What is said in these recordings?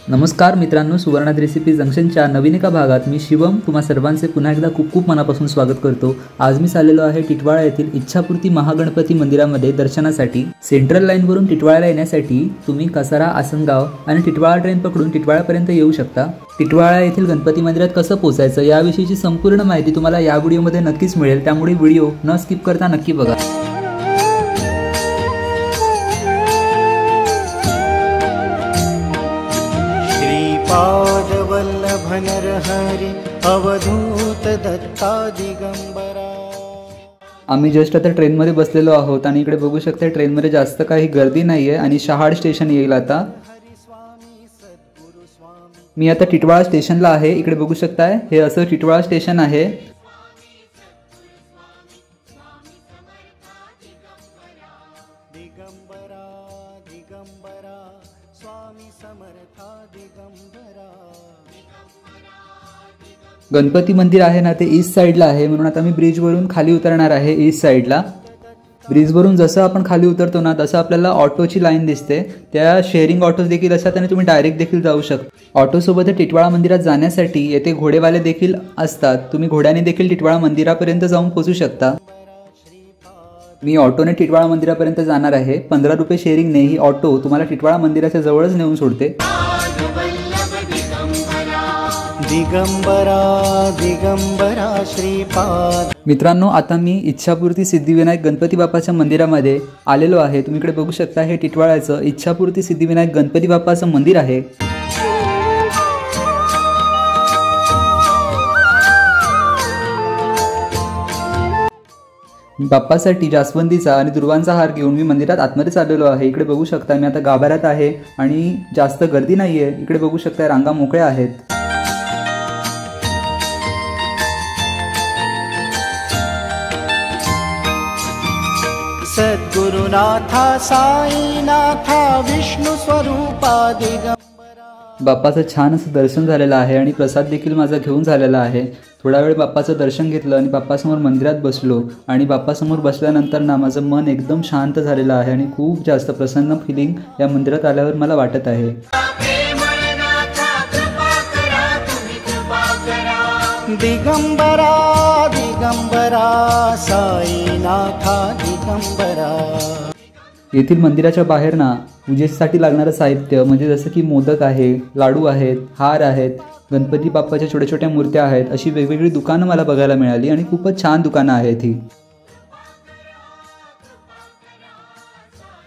नमस्कार मित्रांनो, सुवर्णात रेसिपी जंक्शनच्या नवीन एका भागात मी शिवम तुम्हा सर्वांचे पुन्हा एकदा खूप खूप मनापासून स्वागत करतो। आज मी चाललेलो आहे टिटवाळा येथील इच्छापूर्ती महागणपती मंदिरामध्ये दर्शनासाठी। सेंट्रल लाईन वरून टिटवाळाला येण्यासाठी तुम्ही कसारा, आसनगाव आणि टिटवाळा ट्रेन पकडून टिटवाळापर्यंत येऊ शकता। टिटवाळा येथील गणपती मंदिरात कसं पोहोचायचं याविषयीची संपूर्ण माहिती तुम्हाला या व्हिडिओमध्ये नक्कीच मिळेल, त्यामुळे व्हिडिओ न स्किप करता नक्की बघा। पादवल्लभ नरहरी अवधूत दत्ता दिगंबरा। आम्ही जस्ट आता ट्रेनमध्ये बसलेलो आहोत आणि इकडे बघू शकता ट्रेनमध्ये जास्त काही गर्दी नाहीये आणि शहाड स्टेशन येईल आता। मी आता टिटवाळा स्टेशनला आहे। इकडे बघू शकताय हे असं टिटवाळा स्टेशन आहे। गणपती मंदिर आहे ना ते ईस्ट साइडला आहे, म्हणून आता मी ब्रिज वरून खाली उतरणार आहे ईस्ट साइडला। ब्रिज वरून जसं आपण खाली उतरतो ना तसं आपल्याला ऑटोची लाईन दिसते, त्या शेअरिंग ऑटोज देखील असतात आणि तुम्ही डायरेक्ट देखील जाऊ शकता। ऑटो सोबत टिटवाळा मंदिरात जाण्यासाठी येथे घोडेवाले देखील असतात, तुम्ही घोड्याने देखील टिटवाळा मंदिरापर्यंत जाऊन पोहोचू शकता। मी ऑटोने टिटवाळा मंदिरापर्यंत जाणार आहे। 15 रुपये शेअरिंगने ही ऑटो तुम्हाला टिटवाळा मंदिराच्या जवळच नेऊन सोडते। दिगंबरा दिगंबरा श्रीपाद। मित्रांनो, आता मी इच्छापूर्ती सिद्धिविनायक गणपती बाप्पाच्या मंदिरामध्ये आलेलो आहे। तुम्ही इकडे बघू शकता हे टिटवाळ्याचं इच्छापूर्ती सिद्धिविनायक गणपती बाप्पाचं मंदिर आहे। बाप्पासाठी जास्वंदीचा आणि दुर्वांचा हार घेऊन मी मंदिरात आतमध्ये चाललेलो आहे। इकडे बघू शकता मी आता गाभाऱ्यात आहे आणि जास्त गर्दी नाहीये। इकडे बघू शकता रांगा मोकळ्या आहेत। सद्गुरुनाथा साईनाथा विष्णु स्वरूपा दिगंबरा। बाप्पाचं छान असं दर्शन झालेलं आहे आणि प्रसाद देखील माझा घेऊन झालेला आहे। थोडा वेळ बाप्पाचं दर्शन घेतलं आणि बाप्पासमोर मंदिरात बसलो आणि बाप्पासमोर बसल्यानंतर ना माझं मन एकदम शांत झालेलं आहे आणि खूप जास्त प्रसन्न फिलिंग या मंदिरात आल्यावर मला वाटत आहे। दिगंबरा दिगंबरा साईनाथा दिगंबरा। येथील मंदिराच्या बाहेर ना पूजेसाठी लागणारं साहित्य म्हणजे जसं की मोदक आहे, लाडू आहेत, हार आहेत, गणपती बाप्पाच्या छोट्या छोट्या मूर्त्या आहेत, अशी वेगवेगळी दुकानं मला बघायला मिळाली आणि खूपच छान दुकानं आहेत ही।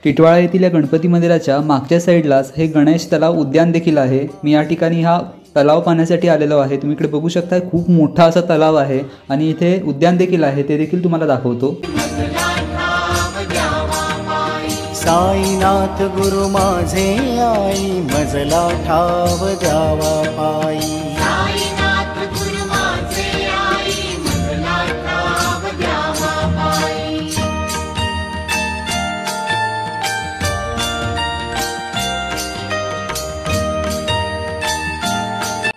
टिटवाळा येथील या गणपती मंदिराच्या मागच्या साईडलाच हे गणेश तलाव उद्यान देखील आहे। मी या ठिकाणी हा तलाव पाहण्यासाठी आलेलो आहे। तुम्ही इकडे बघू शकता खूप मोठा असा तलाव आहे आणि इथे उद्यान देखील आहे, ते देखील तुम्हाला दाखवतो। साईनाथ गुरु माझे आई मजला ठाव द्यावा पायी।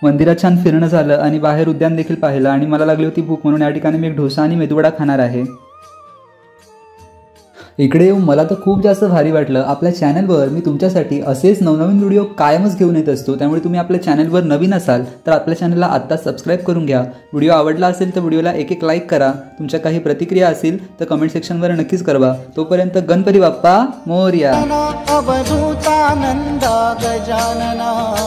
मंदिरात छान फिरणं झालं आणि बाहेर उद्यान देखील पाहिलं आणि मला लागली होती भूक, म्हणून या ठिकाणी मी एक डोसा आणि मेदूवडा खाणार आहे। इकडे येऊन मला तर खूप जास्त भारी वाटलं। आपल्या चॅनलवर मी तुमच्यासाठी असेच नवनवीन व्हिडिओ कायमच घेऊन येत असतो, त्यामुळे तुम्ही आपल्या चॅनलवर नवीन असाल तर आपल्या चॅनलला आत्ता सबस्क्राईब करून घ्या। व्हिडिओ आवडला असेल तर व्हिडिओला एक लाईक करा। तुमच्या काही प्रतिक्रिया असतील तर कमेंट सेक्शनवर नक्कीच कळवा। तोपर्यंत गणपती बाप्पा मोरया। अवधूतानंदा गजानना।